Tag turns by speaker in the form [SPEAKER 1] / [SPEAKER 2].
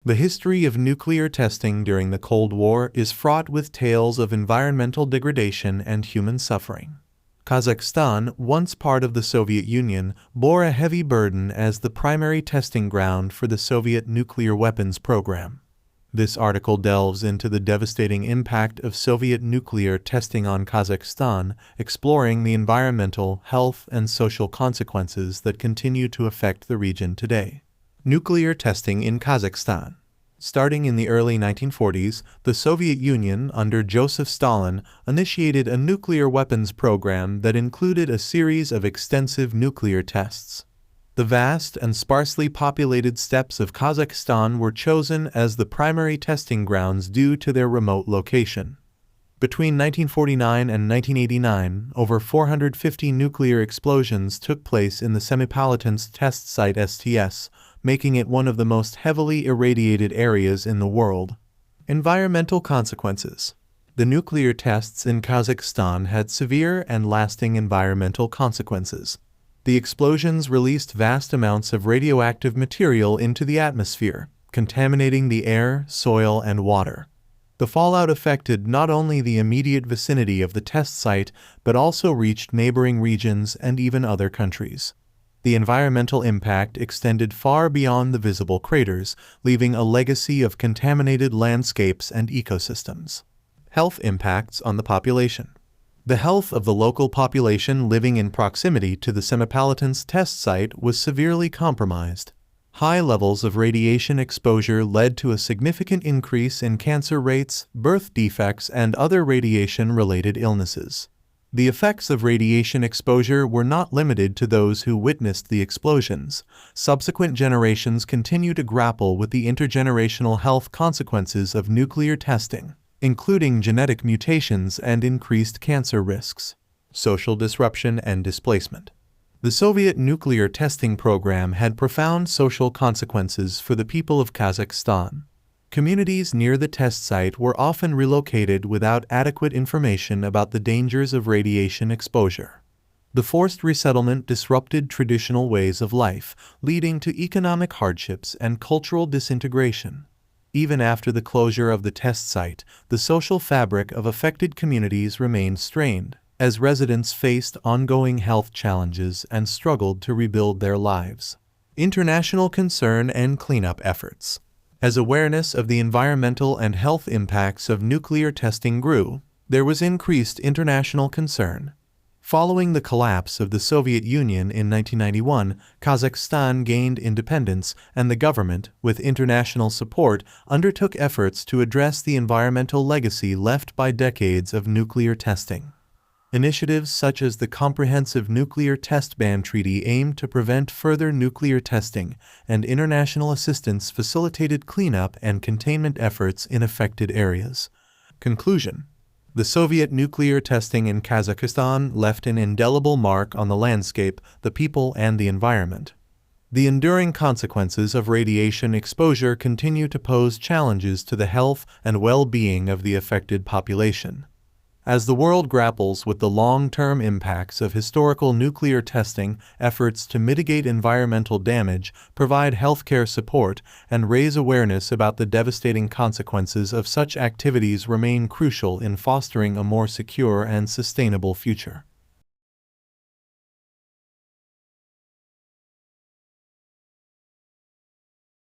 [SPEAKER 1] The history of nuclear testing during the Cold War is fraught with tales of environmental degradation and human suffering. Kazakhstan, once part of the Soviet Union, bore a heavy burden as the primary testing ground for the Soviet nuclear weapons program. This article delves into the devastating impact of Soviet nuclear testing on Kazakhstan, exploring the environmental, health, and social consequences that continue to affect the region today. Nuclear testing in Kazakhstan. Starting in the early 1940s, the Soviet Union, under Joseph Stalin, initiated a nuclear weapons program that included a series of extensive nuclear tests. The vast and sparsely populated steppes of Kazakhstan were chosen as the primary testing grounds due to their remote location. Between 1949 and 1989, over 450 nuclear explosions took place in the Semipalatinsk test site STS, making it one of the most heavily irradiated areas in the world. Environmental consequences. The nuclear tests in Kazakhstan had severe and lasting environmental consequences. The explosions released vast amounts of radioactive material into the atmosphere, contaminating the air, soil, and water. The fallout affected not only the immediate vicinity of the test site, but also reached neighboring regions and even other countries. The environmental impact extended far beyond the visible craters, leaving a legacy of contaminated landscapes and ecosystems. Health impacts on the population. The health of the local population living in proximity to the Semipalatinsk test site was severely compromised. High levels of radiation exposure led to a significant increase in cancer rates, birth defects, and other radiation-related illnesses. The effects of radiation exposure were not limited to those who witnessed the explosions. Subsequent generations continue to grapple with the intergenerational health consequences of nuclear testing, including genetic mutations and increased cancer risks. Social disruption and displacement. The Soviet nuclear testing program had profound social consequences for the people of Kazakhstan. Communities near the test site were often relocated without adequate information about the dangers of radiation exposure. The forced resettlement disrupted traditional ways of life, leading to economic hardships and cultural disintegration. Even after the closure of the test site, the social fabric of affected communities remained strained, as residents faced ongoing health challenges and struggled to rebuild their lives. International concern and cleanup efforts. As awareness of the environmental and health impacts of nuclear testing grew, there was increased international concern. Following the collapse of the Soviet Union in 1991, Kazakhstan gained independence, and the government, with international support, undertook efforts to address the environmental legacy left by decades of nuclear testing. Initiatives such as the Comprehensive Nuclear Test Ban Treaty aimed to prevent further nuclear testing, and international assistance facilitated cleanup and containment efforts in affected areas. Conclusion. The Soviet nuclear testing in Kazakhstan left an indelible mark on the landscape, the people, and the environment. The enduring consequences of radiation exposure continue to pose challenges to the health and well-being of the affected population. As the world grapples with the long-term impacts of historical nuclear testing, efforts to mitigate environmental damage, provide healthcare support, and raise awareness about the devastating consequences of such activities remain crucial in fostering a more secure and sustainable future.